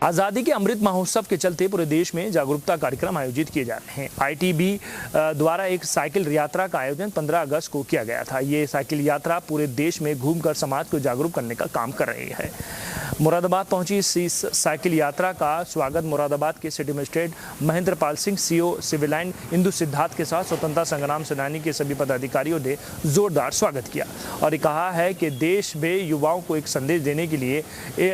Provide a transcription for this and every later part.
आज़ादी के अमृत महोत्सव के चलते पूरे देश में जागरूकता कार्यक्रम आयोजित किए जा रहे हैं। आईटीबी द्वारा एक साइकिल यात्रा का आयोजन 15 अगस्त को किया गया था। ये साइकिल यात्रा पूरे देश में घूमकर समाज को जागरूक करने का काम कर रही है। मुरादाबाद पहुंची इस साइकिल यात्रा का स्वागत मुरादाबाद के city magistrate Mahendra Pal Singh, CO civil line Indu Siddharth के साथ स्वतंत्रता संग्राम सेनानी के सभी पदाधिकारियों ने जोरदार स्वागत किया और कहा है कि देश में युवाओं को एक संदेश देने के लिए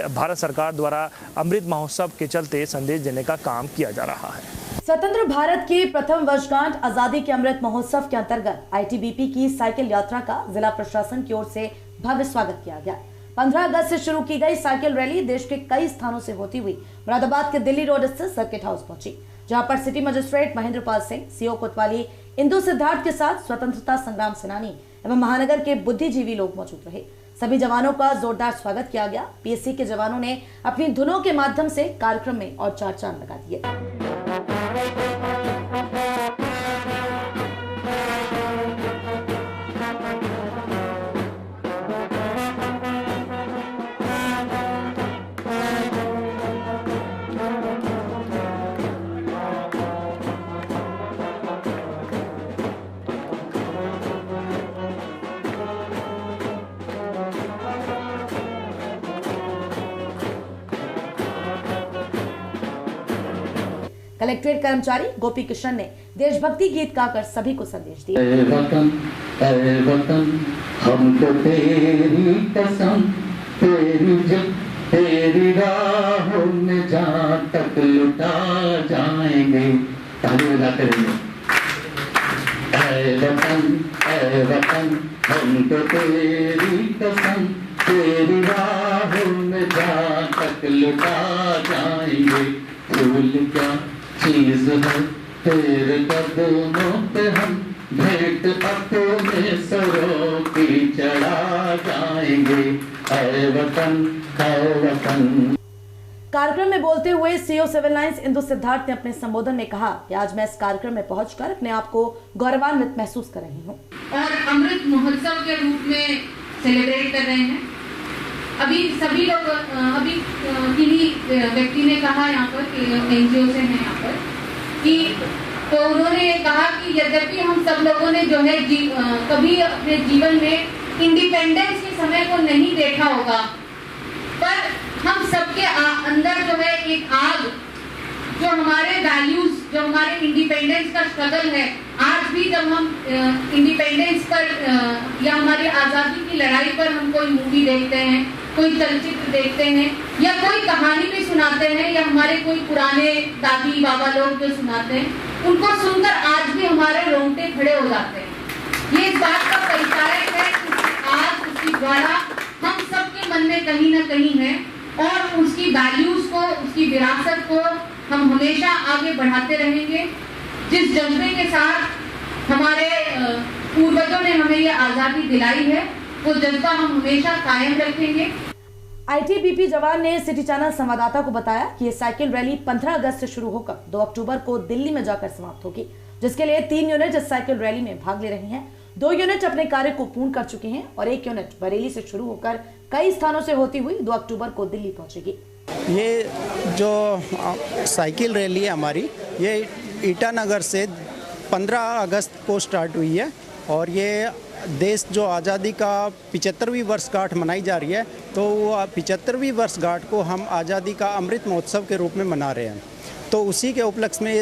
भारत सरकार द्वारा अमृत महोत्सव के चलते संदेश देने का काम किया जा रहा है। स्वतंत्र भारत की प्रथम वर्षगांठ आजादी के अमृत महोत्सव के अंतर्गत आईटीबीपी की साइकिल यात्रा का जिला प्रशासन की ओर से भव्य स्वागत किया गया। 15 अगस्त से शुरू की गई साइकिल रैली देश के कई स्थानों से होती हुई मुरादाबाद के दिल्ली रोड स्थित सर्किट हाउस पहुंची, जहां पर city magistrate Mahendra Pal Singh, CO कोतवाली इंदु सिद्धार्थ के साथ स्वतंत्रता संग्राम सेनानी एवं महानगर के बुद्धिजीवी लोग मौजूद रहे। सभी जवानों का जोरदार स्वागत किया गया। पीएससी के जवानों ने अपनी धुनों के माध्यम से कार्यक्रम में और चार चांद लगा दिए। कलेक्ट्रेट कर्मचारी गोपी किशन ने देशभक्ति गीत गाकर सभी को संदेश दिया। ऐ वतन हमको तेरी कसम, तेरी राहों में जहाँ तक लुटा जाएंगे। ऐ वतन हमको तेरी कसम, तेरी राहों में जहाँ तक लुटा जाएंगे। फूल क्या चीज है तेरे कदमों पे हम भेंट अपने सरों की चढ़ा जाएंगे। ऐ वतन ऐ वतन। कार्यक्रम में बोलते हुए CO civil lines Indu Siddharth ने अपने संबोधन में कहा कि आज मैं इस कार्यक्रम में पहुंचकर अपने आप को गौरवान्वित महसूस कर रही हूँ और अमृत महोत्सव के रूप में सेलिब्रेट कर रहे हैं। अभी सभी लोग किन्हीं व्यक्ति ने कहा यहाँ पर एनजीओ से हैं यहाँ पर कि तो उन्होंने कहा कि यद्यपि हम सब लोगों ने जो है कभी अपने जीवन में इंडिपेंडेंस के समय को नहीं देखा होगा, पर हम सबके अंदर जो है एक आग, जो हमारे वैल्यूज, जो हमारे इंडिपेंडेंस का स्ट्रगल है, आज भी जब हम इंडिपेंडेंस पर या हमारी आज़ादी की लड़ाई पर हम कोई मूवी देखते हैं, कोई चलचित्र देखते हैं या कोई कहानी भी सुनाते हैं या हमारे कोई पुराने दादी बाबा लोग जो सुनाते हैं, उनको सुनकर आज भी हमारे रोंगटे खड़े हो जाते हैं। ये इस बात का परिचायक है कि आज उसकी ज्वाला हम सबके मन में कहीं ना कहीं है और उसकी वैल्यूज को, उसकी विरासत को हम हमेशा आगे बढ़ाते रहेंगे। जिस जज्बे के साथ हमारे पूर्वजों ने हमें ये आज़ादी दिलाई है, वो जज्बा हम हमेशा कायम रखेंगे। आईटीबीपी जवान ने सिटी चैनल संवाददाता को बताया कि ये साइकिल रैली 15 अगस्त से शुरू होकर 2 अक्टूबर को दिल्ली में जाकर समाप्त होगी, जिसके लिए 3 यूनिट इस साइकिल रैली में भाग ले रही हैं। 2 यूनिट अपने कार्य को पूर्ण कर चुके हैं और 1 यूनिट बरेली से शुरू होकर कई स्थानों से होती हुई 2 अक्टूबर को दिल्ली पहुंचेगी। ये जो साइकिल रैली है हमारी, ये ईटानगर से 15 अगस्त को स्टार्ट हुई है और ये देश जो आज़ादी का 75वीं वर्षगांठ मनाई जा रही है, तो वो 75वीं वर्षगांठ को हम आज़ादी का अमृत महोत्सव के रूप में मना रहे हैं। तो उसी के उपलक्ष्य में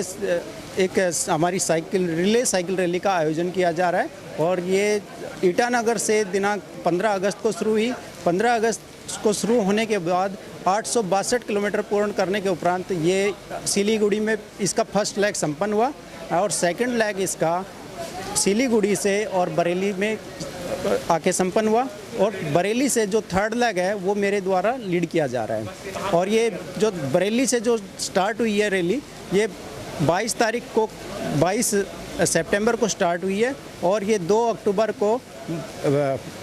एक हमारी साइकिल रैली का आयोजन किया जा रहा है और ये ईटानगर से दिनांक 15 अगस्त को शुरू हुई। 15 अगस्त को शुरू होने के बाद 862 किलोमीटर पूर्ण करने के उपरांत ये सिलीगुड़ी में इसका फर्स्ट लेग संपन्न हुआ और सेकंड लेग इसका सिलीगुड़ी से और बरेली में आके संपन्न हुआ और बरेली से जो थर्ड लेग है वो मेरे द्वारा लीड किया जा रहा है। और ये जो बरेली से जो स्टार्ट हुई है रैली, ये 22 सितंबर को स्टार्ट हुई है और ये 2 अक्टूबर को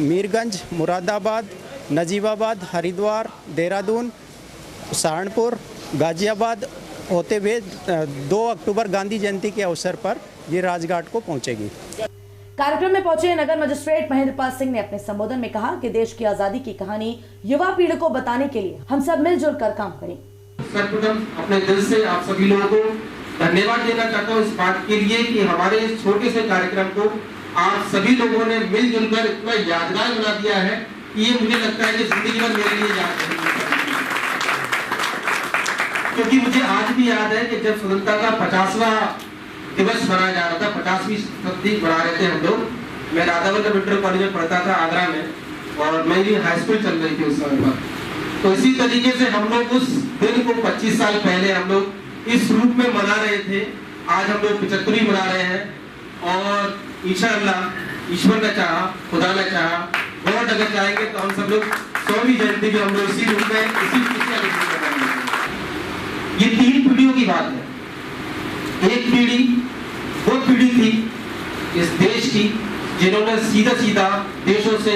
मीरगंज, मुरादाबाद, नजीबाबाद, हरिद्वार, देहरादून, सहारनपुर, गाजियाबाद होते हुए 2 अक्टूबर गांधी जयंती के अवसर पर ये राजघाट को पहुंचेगी। कार्यक्रम में पहुंचे नगर मजिस्ट्रेट महेंद्र पाल सिंह ने अपने संबोधन में कहा कि देश की आजादी की कहानी युवा पीढ़ी को बताने के लिए हम सब मिलजुल कर काम करें। सर्वप्रथम अपने दिल से आप सभी लोगों को धन्यवाद देना चाहता हूँ इस बात के लिए कि हमारे इस छोटे से कार्यक्रम को आप सभी लोगों ने मिलजुल कर इतना यादगार बना दिया है कि ये मुझे लगता है कि जिंदगी भर मेरे लिए याद रहेगी। क्योंकि मुझे आज भी याद है कि जब स्वतंत्रता का 50वां दिवस मनाया जा रहा था, 50वीं शताब्दी मना रहे थे हम लोग। मैं राधा वल्लभ इंटर कॉलेज में पढ़ता था आगरा में और मेरी हाई स्कूल चल रही थी उस समय पर। तो इसी तरीके से हम लोग उस दिन को 25 साल पहले हम लोग इस रूप में मना रहे थे। आज हम लोग 75वीं मना रहे हैं और इंशाअल्लाह ईश्वर ने चाहा, खुदा ने चाहा, बहुत अगर चाहेंगे तो हम सब लोग 100वीं जयंती भी हम लोग इसी रूप में इसी ये 3 पीढ़ियों की बात है। एक पीढ़ी वो पीढ़ी थी इस देश की जिन्होंने सीधा सीधा देशों से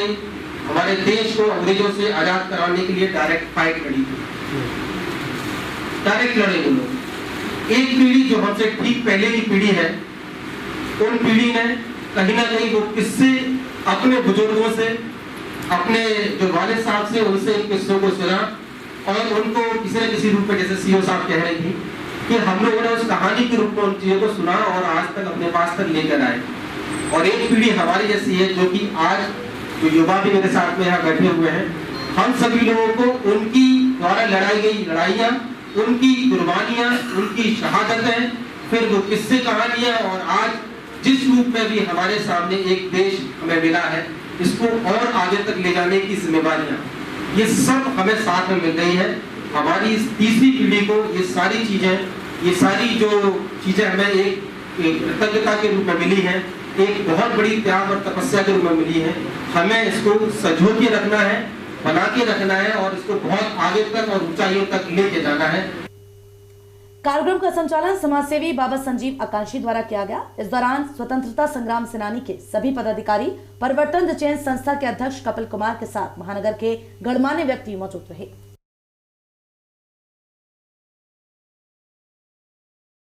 हमारे देश को अंग्रेजों से आजाद कराने के लिए डायरेक्ट फाइट लड़ी थी, डायरेक्ट लड़े वो लोग। एक पीढ़ी जो हमसे ठीक पहले की पीढ़ी है, उन पीढ़ी ने कहीं ना कहीं वो किस्से अपने बुजुर्गों से, अपने जो वालिद साहब से, उनसे इन किस्सों को सुना और उनको किसी न किसी रूप में, जैसे सीओ साहब कह रही थी कि हम लोगों ने उस कहानी के रूप में उन चीजों को सुना और आज तक अपने पास तक लेकर आए। और एक पीढ़ी हमारी जैसी है जो कि आज जो युवा भी मेरे साथ में यहाँ बैठे हुए हैं, हम सभी लोगों को उनकी द्वारा लड़ाई गई लड़ाइयाँ, उनकी कुर्बानियाँ, उनकी शहादतें, फिर वो किस्से कहानियाँ और आज जिस रूप में भी हमारे सामने एक देश हमें मिला है, इसको और आगे तक ले जाने की जिम्मेवारियाँ, ये सब हमें साथ में मिल रही है। हमारी इस तीसरी पीढ़ी को ये सारी चीजें, ये सारी जो चीजें हमें एक कृतज्ञता के रूप में मिली है, एक बहुत बड़ी त्याग और तपस्या के रूप में मिली है। हमें इसको संजो के रखना है, बना के रखना है और इसको बहुत आगे तक और ऊंचाइयों तक लेके जाना है। कार्यक्रम का संचालन समाजसेवी बाबा संजीव आकांक्षी द्वारा किया गया। इस दौरान स्वतंत्रता संग्राम सेनानी के सभी पदाधिकारी, परिवर्तन द चेंज संस्था के अध्यक्ष कपिल कुमार के साथ महानगर के गणमान्य व्यक्ति मौजूद रहे।